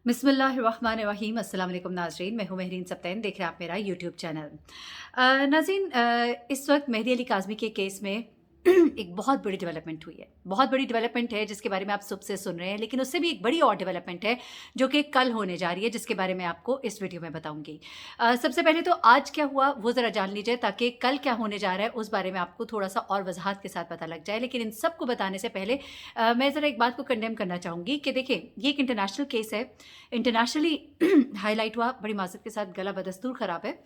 बिस्मिल्लाहिर्रहमानिर्रहीम। अस्सलाम वालेकुम नाज़रीन, मैं हूँ महरीन सब्तैन, देख रहे हैं आप मेरा यूट्यूब चैनल। नाज़रीन, इस वक्त मेहदी अली काज़मी के केस में एक बहुत बड़ी डेवलपमेंट हुई है। बहुत बड़ी डेवलपमेंट है जिसके बारे में आप सुबह से सुन रहे हैं, लेकिन उससे भी एक बड़ी और डेवलपमेंट है जो कि कल होने जा रही है, जिसके बारे में आपको इस वीडियो में बताऊंगी। सबसे पहले तो आज क्या हुआ वो ज़रा जान लीजिए, ताकि कल क्या होने जा रहा है उस बारे में आपको थोड़ा सा और वजाहत के साथ पता लग जाए। लेकिन इन सब को बताने से पहले मैं ज़रा एक बात को कंडेम करना चाहूँगी कि देखिए, ये एक इंटरनेशनल केस है, इंटरनेशनली हाईलाइट हुआ, बड़ी माज़रत के साथ, गला बदस्तूर ख़राब है,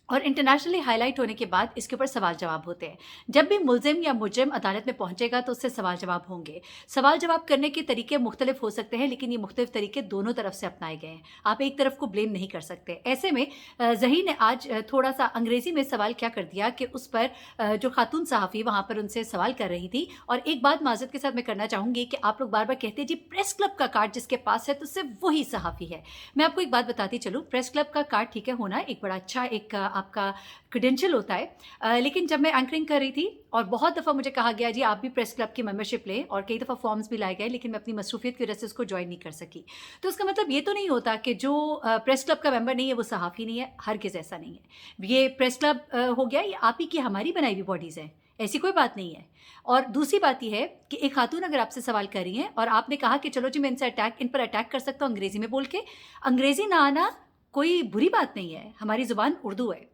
और इंटरनेशनली हाईलाइट होने के बाद इसके ऊपर सवाल जवाब होते हैं। जब भी मुल्ज़िम या मुजरिम अदालत में पहुंचेगा तो उससे सवाल जवाब होंगे। सवाल जवाब करने के तरीके मुख्तलिफ हो सकते हैं, लेकिन ये मुख्तलिफ तरीके दोनों तरफ से अपनाए गए हैं। आप एक तरफ को ब्लेम नहीं कर सकते। ऐसे में ज़हीर ने आज थोड़ा सा अंग्रेज़ी में सवाल क्या कर दिया कि उस पर जो खातून सहाफ़ी वहाँ पर उनसे सवाल कर रही थी। और एक बात माज़रत के साथ मैं करना चाहूँगी कि आप लोग बार बार कहते हैं जी प्रेस क्लब का कार्ड जिसके पास है तो सिर्फ वही सहाफ़ी है। मैं आपको एक बात बताती चलूँ, प्रेस क्लब का कार्ड ठीक है होना एक बड़ा अच्छा एक आपका क्रेडेंशियल होता है, लेकिन जब मैं एंकरिंग कर रही थी और बहुत दफ़ा मुझे कहा गया जी आप भी प्रेस क्लब की मेंबरशिप लें, और कई दफ़ा फॉर्म्स भी लाए गए, लेकिन मैं अपनी मसरूफियत की वजह से उसको ज्वाइन नहीं कर सकी। तो उसका मतलब ये तो नहीं होता कि जो प्रेस क्लब का मेंबर नहीं है वो सहाफ़ी नहीं है। हरगिज़ ऐसा नहीं है। ये प्रेस क्लब हो गया, ये आप ही की हमारी बनाई हुई बॉडीज़ हैं, ऐसी कोई बात नहीं है। और दूसरी बात यह है कि एक खातून अगर आपसे सवाल कर रही हैं और आपने कहा कि चलो जी मैं इन पर अटैक कर सकता हूँ अंग्रेज़ी में बोल के, अंग्रेज़ी ना आना कोई बुरी बात नहीं है, हमारी ज़ुबान उर्दू है।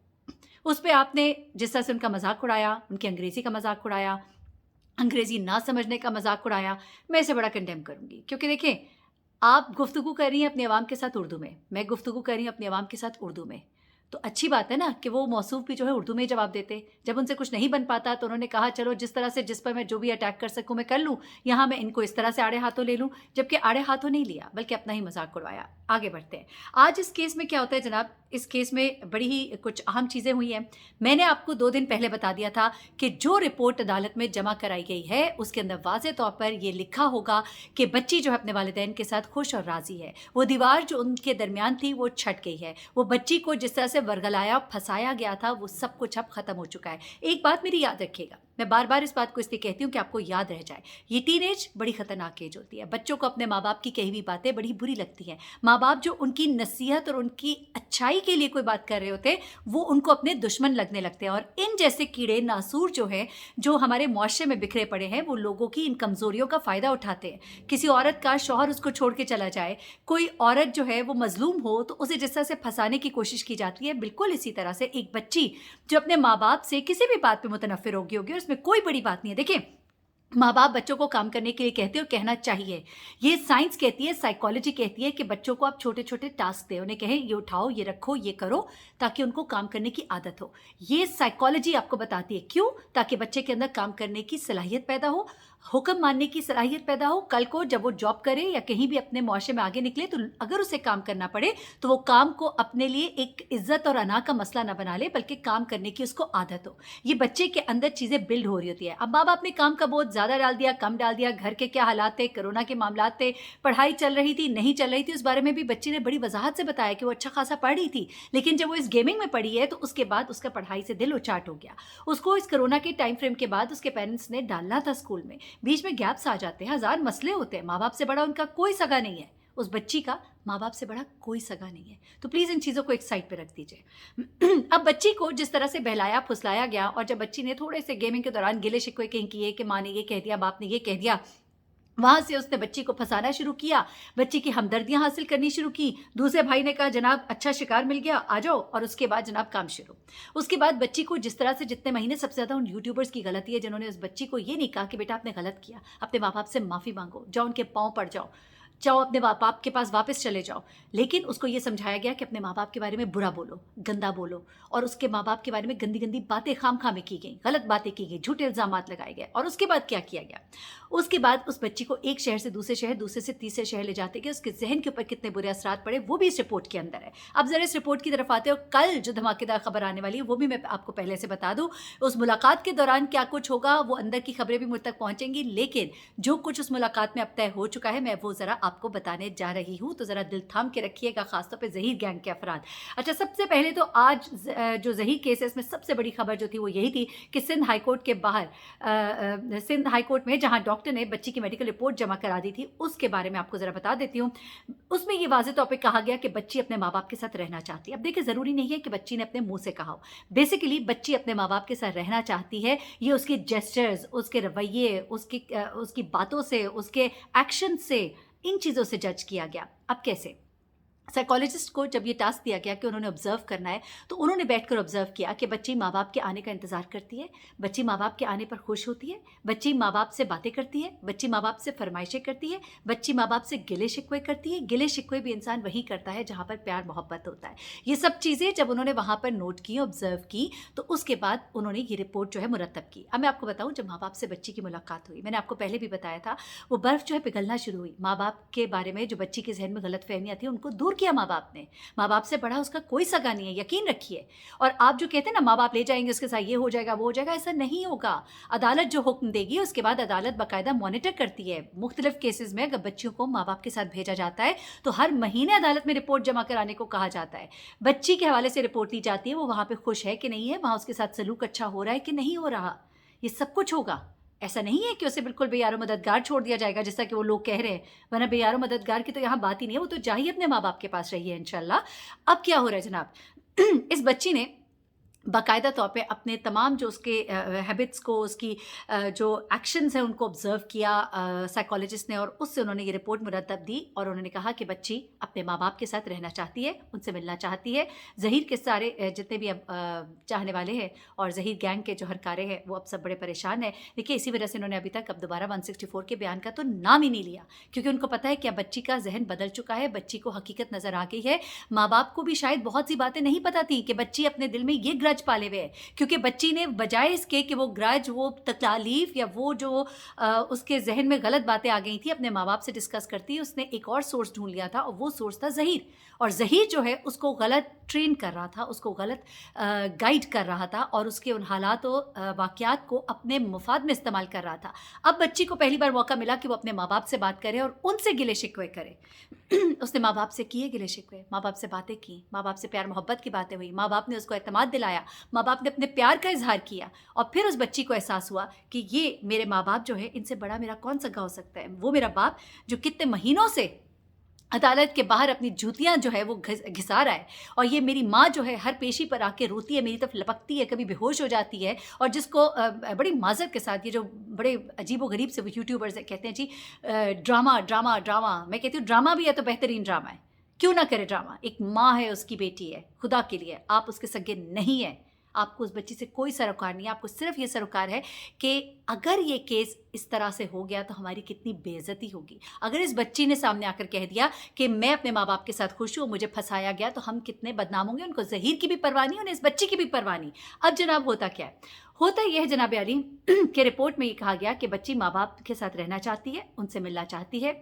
उस पे आपने जिस तरह से उनका मजाक उड़ाया, उनकी अंग्रेज़ी का मजाक उड़ाया, अंग्रेज़ी ना समझने का मजाक उड़ाया, मैं इसे बड़ा कंडेम करूँगी। क्योंकि देखें, आप गुफ्तगू कर रही हैं अपने अवाम के साथ उर्दू में, मैं गुफ्तगू कर रही हूँ अपने अवाम के साथ उर्दू में। तो अच्छी बात है ना कि वो मौसूफ़ भी जो है उर्दू में ही जवाब देते। जब उनसे कुछ नहीं बन पाता तो उन्होंने कहा चलो जिस तरह से जिस पर मैं जो भी अटैक कर सकूँ मैं कर लूँ, यहाँ मैं इनको इस तरह से आड़े हाथों ले लूँ। जबकि आड़े हाथों नहीं लिया, बल्कि अपना ही मजाक उड़वाया। आगे बढ़ते हैं। आज इस केस में क्या होता है जनाब, इस केस में बड़ी ही कुछ अहम चीज़ें हुई हैं। मैंने आपको 2 दिन पहले बता दिया था कि जो रिपोर्ट अदालत में जमा कराई गई है उसके अंदर वाज़ेह तौर पर यह लिखा होगा कि बच्ची जो है अपने वालिदैन के साथ खुश और राज़ी है। वो दीवार जो उनके दरमियान थी वो छट गई है। वो बच्ची को जिस तरह से वर्गलाया फंसाया गया था वो सब कुछ अब ख़त्म हो चुका है। एक बात मेरी याद रखिएगा, मैं बार बार इस बात को इसलिए कहती हूँ कि आपको याद रह जाए, ये टीनेज बड़ी ख़तरनाक एज होती है। बच्चों को अपने माँ बाप की कही हुई बातें बड़ी बुरी लगती हैं। माँ बाप जो उनकी नसीहत और उनकी अच्छाई के लिए कोई बात कर रहे होते हैं वो उनको अपने दुश्मन लगने लगते हैं। और इन जैसे कीड़े नासूर जो है, जो हमारे मुआशरे में बिखरे पड़े हैं, वो लोगों की इन कमज़ोरियों का फ़ायदा उठाते हैं। किसी औरत का शौहर उसको छोड़ के चला जाए, कोई औरत जो है वो मजलूम हो तो उसे जिस तरह से फंसाने की कोशिश की जाती है, बिल्कुल इसी तरह से एक बच्ची जो अपने माँ बाप से किसी भी बात पे मुतनफ़िर होगी और इसमें कोई बड़ी बात नहीं है। देखिए, माँ बाप बच्चों को काम करने के लिए कहते हैं और कहना चाहिए। ये साइंस कहती है, साइकोलॉजी कहती है कि बच्चों को आप छोटे छोटे टास्क दें, उन्हें कहें ये उठाओ, ये रखो, ये करो, ताकि उनको काम करने की आदत हो। ये साइकोलॉजी आपको बताती है। क्यों? ताकि बच्चे के अंदर काम करने की सलाहियत पैदा हो, हुक्म मानने की सलाहियत पैदा हो। कल को जब वो जॉब करे या कहीं भी अपने मुआशरे में आगे निकले तो अगर उसे काम करना पड़े तो वो काम को अपने लिए एक इज्जत और अना का मसला ना बना ले, बल्कि काम करने की उसको आदत हो। ये बच्चे के अंदर चीज़ें बिल्ड हो रही होती है। अब माँ बाप ने काम का बोझ ज़्यादा डाल दिया, कम डाल दिया, घर के क्या हालात थे, कोरोना के मामला थे, पढ़ाई चल रही थी, नहीं चल रही थी, उस बारे में भी बच्ची ने बड़ी वजाहत से बताया कि वो अच्छा खासा पढ़ रही थी, लेकिन जब वो इस गेमिंग में पड़ी है तो उसके बाद उसका पढ़ाई से दिल उचाट हो गया। उसको इस कोरोना के टाइम फ्रेम के बाद उसके पेरेंट्स ने डालना था स्कूल में, बीच में गैप्स आ जाते हैं, हज़ार मसले होते हैं। माँ बाप से बड़ा उनका कोई सगा नहीं है, उस बच्ची का माँ बाप से बड़ा कोई सगा नहीं है। तो प्लीज़ इन चीज़ों को एक साइड पे रख दीजिए। अब बच्ची को जिस तरह से बहलाया फुसलाया गया, और जब बच्ची ने थोड़े से गेमिंग के दौरान गिले शिकवे कहीं किए कि माँ ने ये कह दिया, बाप ने ये कह दिया, वहाँ से उसने बच्ची को फंसाना शुरू किया, बच्ची की हमदर्दियाँ हासिल करनी शुरू की। दूसरे भाई ने कहा जनाब अच्छा शिकार मिल गया, आ जाओ, और उसके बाद जनाब काम शुरू। उसके बाद बच्ची को जिस तरह से, जितने महीने, सबसे ज़्यादा उन यूट्यूबर्स की गलती है जिन्होंने उस बच्ची को ये नहीं कहा कि बेटा आपने गलत किया, अपने माँ बाप से माफ़ी मांगो, जाओ उनके पाँव पड़ जाओ, जाओ अपने माँ बाप के पास वापस चले जाओ। लेकिन उसको ये समझाया गया कि अपने माँ बाप के बारे में बुरा बोलो, गंदा बोलो, और उसके माँ बाप के बारे में गंदी गंदी बातें खाम में की गई, गलत बातें की गई, झूठे इल्ज़ामात लगाए गए। और उसके बाद क्या किया गया? उसके बाद उस बच्ची को एक शहर से दूसरे शहर, दूसरे से तीसरे शहर ले जाते गए। उसके जहन के ऊपर कितने बुरे असरात पड़े वो भी इस रिपोर्ट के अंदर है। अब ज़रा इस रिपोर्ट की तरफ आते हो। कल जो धमाकेदार खबर आने वाली है वो भी मैं आपको पहले से बता दूं। उस मुलाकात के दौरान क्या कुछ होगा वो अंदर की खबरें भी मुझ तक पहुंचेंगी, लेकिन जो कुछ उस मुलाकात में अब तय हो चुका है मैं वो ज़रा आपको बताने जा रही हूँ, तो ज़रा दिल थाम के रखिएगा, ख़ासतौर पे ज़हीर गैंग के अफराद। अच्छा, सबसे पहले तो आज जो ज़हीर केस है, इसमें सबसे बड़ी खबर जो थी वो यही थी कि सिंध हाई कोर्ट के बाहर सिंध हाई कोर्ट में जहाँ डॉक्टर ने बच्ची की मेडिकल रिपोर्ट जमा करा दी थी, उसके बारे में आपको ज़रा बता देती हूँ। उसमें ये वाज़ेह तौर पे कहा गया कि बच्ची अपने माँ बाप के साथ रहना चाहती है। अब देखिए, ज़रूरी नहीं है कि बच्ची ने अपने मुंह से कहा हो। बेसिकली बच्ची अपने माँ बाप के साथ रहना चाहती है। ये उसके जेस्चर्स, उसके रवैये, उसकी बातों से, उसके एक्शन से, इन चीज़ों से जज किया गया। अब कैसे? साइकोलॉजिस्ट को जब ये टास्क दिया गया कि उन्होंने ऑब्जर्व करना है, तो उन्होंने बैठकर ऑब्जर्व किया कि बच्ची माँ बाप के आने का इंतज़ार करती है, बच्ची माँ बाप के आने पर खुश होती है, बच्ची माँ बाप से बातें करती है, बच्ची माँ बाप से फरमाइशें करती है, बच्ची माँ बाप से गिले शिकवे करती है। गिले शिकवे भी इंसान वही करता है जहाँ पर प्यार मोहब्बत होता है। ये सब चीज़ें जब उन्होंने वहाँ पर नोट की, ऑब्जर्व की, तो उसके बाद उन्होंने ये रिपोर्ट जो है मुरतब की। अब मैं आपको बताऊँ, जब माँ बाप से बच्ची की मुलाकात हुई, मैंने आपको पहले भी बताया था, वो बर्फ़ जो है पिघलना शुरू हुई। माँ बाप के बारे में जो बच्ची के जहन में गलत फहमियाँ थी, उनको दूर किया माँ बाप ने। माँ बाप से बड़ा उसका कोई सगा नहीं है, यकीन रखिए। और आप जो कहते हैं ना, माँ बाप ले जाएंगे उसके साथ, ये हो जाएगा, वो हो जाएगा, ऐसा नहीं होगा। अदालत जो हुक्म देगी, उसके बाद अदालत बाकायदा मॉनिटर करती है। मुख्तलिफ केसेस में अगर बच्चियों को माँ बाप के साथ भेजा जाता है, तो हर महीने अदालत में रिपोर्ट जमा कराने को कहा जाता है। बच्ची के हवाले से रिपोर्ट ली जाती है, वो वहाँ पर खुश है कि नहीं है, वहाँ उसके साथ सलूक अच्छा हो रहा है कि नहीं हो रहा, ये सब कुछ होगा। ऐसा नहीं है कि उसे बिल्कुल बेयारो मददगार छोड़ दिया जाएगा, जैसा कि वो लोग कह रहे हैं। वरना बेयारो मददगार की तो यहाँ बात ही नहीं है, वो तो जा ही अपने माँ बाप के पास रही है इंशाल्लाह। अब क्या हो रहा है जनाब, इस बच्ची ने बाकायदा तौर पे अपने तमाम जो उसके हैबिट्स को, उसकी जो एक्शंस हैं, उनको ऑब्जर्व किया साइकोलॉजिस्ट ने, और उससे उन्होंने ये रिपोर्ट मुरतब दी। और उन्होंने कहा कि बच्ची अपने माँ बाप के साथ रहना चाहती है, उनसे मिलना चाहती है। ज़हीर के सारे जितने भी अब चाहने वाले हैं और ज़हीर गैंग के जो हरकारे हैं, वो अब सब बड़े परेशान हैं। देखिए, इसी वजह से उन्होंने अभी तक अब दोबारा 164 के बयान का तो नाम ही नहीं लिया, क्योंकि उनको पता है कि अब बच्ची का जहन बदल चुका है, बच्ची को हकीकत नज़र आ गई है। माँ बाप को भी शायद बहुत सी बातें नहीं पता थी कि बच्ची अपने दिल में ये ग्रज पाले हुए है, क्योंकि बच्ची ने बजाय इसके कि वो ग्रज, वो तकलीफ या वो जो उसके जहन में गलत बातें आ गई थी, अपने माँ बाप से डिस्कस करती, उसने एक और सोर्स ढूंढ लिया था, और वो सोर्स था ज़हीर। और ज़हीर जो है उसको गलत ट्रेन कर रहा था, उसको गलत गाइड कर रहा था, और उसके उन हालात और वाक़यात को अपने मुफाद में इस्तेमाल कर रहा था। अब बच्ची को पहली बार मौका मिला कि वो अपने माँ बाप से बात करे और उनसे गिले शिकवे करे। उसने माँ बाप से किए गिले शिकवे, माँ बाप से बातें की, माँ बाप से प्यार मोहब्बत की बातें हुई, माँ बाप ने उसको एतमाद दिलाया, माँ बाप ने अपने प्यार का इजहार किया। और फिर उस बच्ची को एहसास हुआ कि ये मेरे माँ बाप जो है, इनसे बड़ा मेरा कौन सगा हो सकता है। वो मेरा बाप जो कितने महीनों से अदालत के बाहर अपनी जूतियां जो है वो घिसा रहा है, और ये मेरी माँ जो है हर पेशी पर आके रोती है, मेरी तरफ लपकती है, कभी बेहोश हो जाती है, और जिसको बड़ी माजर के साथ, ये जो बड़े अजीबो गरीब से यूट्यूबर्स कहते हैं जी ड्रामा ड्रामा ड्रामा, मैं कहती हूँ ड्रामा भी है तो बेहतरीन ड्रामा है, क्यों ना करे ड्रामा। एक माँ है, उसकी बेटी है, खुदा के लिए आप उसके सगे नहीं है, आपको उस बच्ची से कोई सरोकार नहीं है। आपको सिर्फ ये सरोकार है कि अगर ये केस इस तरह से हो गया तो हमारी कितनी बेइज्जती होगी। अगर इस बच्ची ने सामने आकर कह दिया कि मैं अपने माँ बाप के साथ खुश हूँ, मुझे फंसाया गया, तो हम कितने बदनाम होंगे। उनको ज़हीर की भी परवाह नहीं, उन्हें इस बच्ची की भी परवाह नहीं। अब जनाब होता क्या है, होता यह है जनाब अली के रिपोर्ट में ये कहा गया कि बच्ची माँ बाप के साथ रहना चाहती है, उनसे मिलना चाहती है।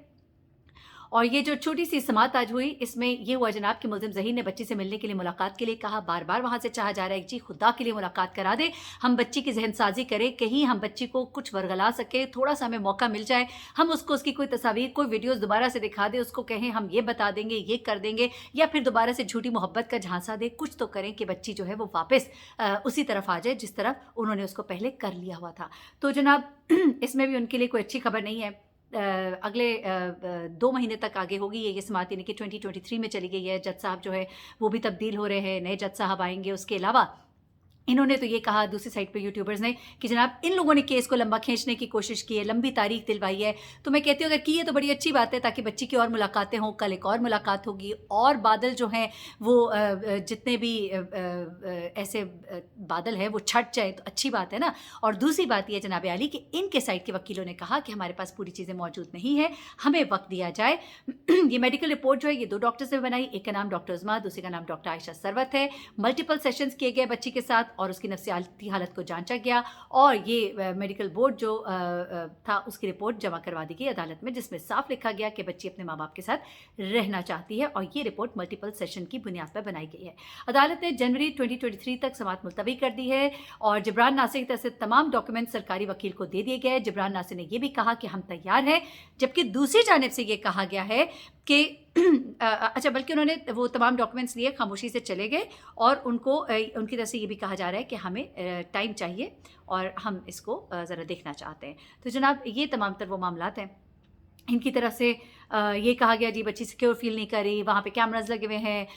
और ये जो छोटी सी समात आज हुई, इसमें ये हुआ जनाब कि मुल्ज़िम ज़हीर ने बच्ची से मिलने के लिए, मुलाकात के लिए कहा। बार बार वहाँ से चाहा जा रहा है, जी खुदा के लिए मुलाकात करा दे, हम बच्ची की जहन साजी करें, कहीं हम बच्ची को कुछ वरगला सके, थोड़ा सा हमें मौका मिल जाए, हम उसको उसकी कोई तस्वीर, कोई वीडियोज़ दोबारा से दिखा दे, उसको कहें हम ये बता देंगे, ये कर देंगे, या फिर दोबारा से झूठी मोहब्बत का झांसा दे, कुछ तो करें कि बच्ची जो है वो वापस उसी तरफ आ जाए जिस तरफ उन्होंने उसको पहले कर लिया हुआ था। तो जनाब इसमें भी उनके लिए कोई अच्छी खबर नहीं है। अगले 2 महीने तक आगे होगी ये समात, यानी कि 2023 में चली गई है। जज साहब जो है वो भी तब्दील हो रहे हैं, नए जज साहब आएंगे। उसके अलावा इन्होंने तो ये कहा दूसरी साइड पे यूट्यूबर्स ने कि जनाब इन लोगों ने केस को लंबा खींचने की कोशिश की है, लंबी तारीख दिलवाई है। तो मैं कहती हूँ अगर की है तो बड़ी अच्छी बात है, ताकि बच्ची की और मुलाकातें हों, कल एक और मुलाकात होगी, और बादल जो हैं वो जितने भी ऐसे बादल हैं वो छट जाए तो अच्छी बात है ना। और दूसरी बात यह जनाब आली कि इनके साइड के वकीलों ने कहा कि हमारे पास पूरी चीज़ें मौजूद नहीं है, हमें वक्त दिया जाए। ये मेडिकल रिपोर्ट जो है ये 2 डॉक्टर्स ने बनाई, एक का नाम डॉक्टर उज़मा, दूसरे का नाम डॉक्टर आयशा सरवत है। मल्टीपल सेशंस किए गए बच्ची के साथ, और उसकी नफ्सियाती हालत को जांचा गया और ये मेडिकल बोर्ड जो था उसकी रिपोर्ट जमा करवा दी गई अदालत में, जिसमें साफ लिखा गया कि बच्ची अपने माँ बाप के साथ रहना चाहती है और ये रिपोर्ट मल्टीपल सेशन की बुनियाद पर बनाई गई है। अदालत ने जनवरी 2023 तक समाअत मुलतवी कर दी है और जिब्रान नासिर की तरफ से तमाम डॉक्यूमेंट सरकारी वकील को दे दिए गए। जिब्रान नासिर ने यह भी कहा कि हम तैयार हैं, जबकि दूसरी जानिब से ये कहा गया है कि अच्छा, बल्कि उन्होंने वो तमाम डॉक्यूमेंट्स लिए खामोशी से चले गए और उनकी तरफ से ये भी कहा जा रहा है कि हमें टाइम चाहिए और हम इसको ज़रा देखना चाहते हैं। तो जनाब, ये तमाम तर वो मामलात हैं। इनकी तरफ से ये कहा गया जी बच्ची सिक्योर फील नहीं कर रही, वहाँ पे कैमरास लगे हुए हैं,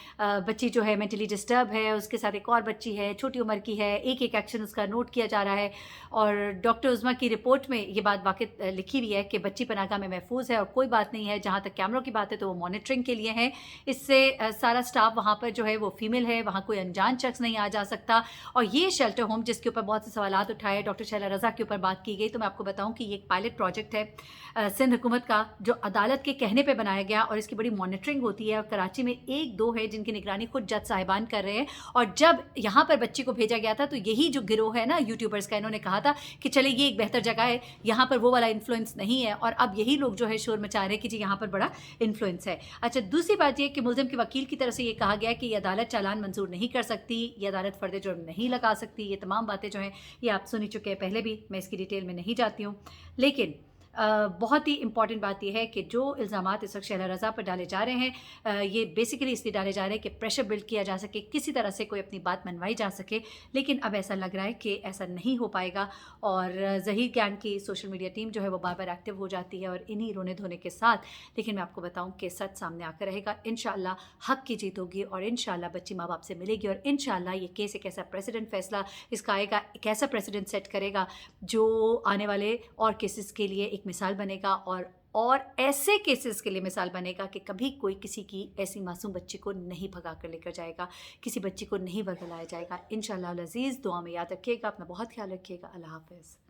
बच्ची जो है मेंटली डिस्टर्ब है, उसके साथ एक और बच्ची है छोटी उम्र की है, एक एक एक्शन उसका नोट किया जा रहा है। और डॉक्टर उज़्मा की रिपोर्ट में ये बात वाक़ई लिखी हुई है कि बच्ची पनाहगाह में महफूज है और कोई बात नहीं है। जहाँ तक कैमरों की बात है तो वो मॉनिटरिंग के लिए हैं। इससे सारा स्टाफ वहाँ पर जो है वो फीमेल है, वहाँ कोई अनजान शख्स नहीं आ जा सकता। और ये शेल्टर होम जिसके ऊपर बहुत से सवालात उठाए, डॉक्टर शैला रज़ा के ऊपर बात की गई, तो मैं आपको बताऊँ कि ये एक पायलट प्रोजेक्ट है सिंध हुकूमत का, जो अदालत के कहने पे बनाया गया और इसकी बड़ी मॉनिटरिंग होती है। और कराची में 1-2 है जिनकी निगरानी खुद जज साहिबान कर रहे हैं। और जब यहाँ पर बच्ची को भेजा गया था तो यही जो गिरोह है ना यूट्यूबर्स का, इन्होंने कहा था कि चले ये एक बेहतर जगह है, यहाँ पर वो वाला इन्फ्लुएंस नहीं है। और अब यही लोग जो है शोर मचा रहे हैं कि जी यहाँ पर बड़ा इन्फ्लुएंस है। अच्छा, दूसरी बात ये कि मुलजिम के वकील की तरफ से ये कहा गया कि ये अदालत चालान मंजूर नहीं कर सकती, ये अदालत फ़र्द जुर्म नहीं लगा सकती। ये तमाम बातें जो हैं ये आप सुन ही चुके हैं पहले भी, मैं इसकी डिटेल में नहीं जाती हूँ। लेकिन बहुत ही इंपॉर्टेंट बात यह है कि जो इल्ज़ामात इस वक्त शैला रज़ा पर डाले जा रहे हैं ये बेसिकली इसलिए डाले जा रहे हैं कि प्रेशर बिल्ड किया जा सके, किसी तरह से कोई अपनी बात मनवाई जा सके। लेकिन अब ऐसा लग रहा है कि ऐसा नहीं हो पाएगा और ज़हीर ज्ञान की सोशल मीडिया टीम जो है वो बार बार एक्टिव हो जाती है और इन्हीं रोने धोने के साथ। लेकिन मैं आपको बताऊँ कि सच सामने आकर रहेगा। इंशाअल्लाह हक़ की जीत होगी और इंशाअल्लाह बच्ची माँ बाप से मिलेगी और इंशाअल्लाह ये केस एक ऐसा प्रेसिडेंट फैसला इसका आएगा, एक ऐसा प्रेसिडेंट सेट करेगा जो आने वाले और केसेस के लिए एक मिसाल बनेगा और ऐसे केसेस के लिए मिसाल बनेगा कि कभी कोई किसी की ऐसी मासूम बच्ची को नहीं भगा कर लेकर जाएगा, किसी बच्ची को नहीं बरगलाया जाएगा। इंशाअल्लाह अज़ीज़, दुआ में याद रखिएगा, अपना बहुत ख्याल रखिएगा। अल्लाह हाफ़िज़।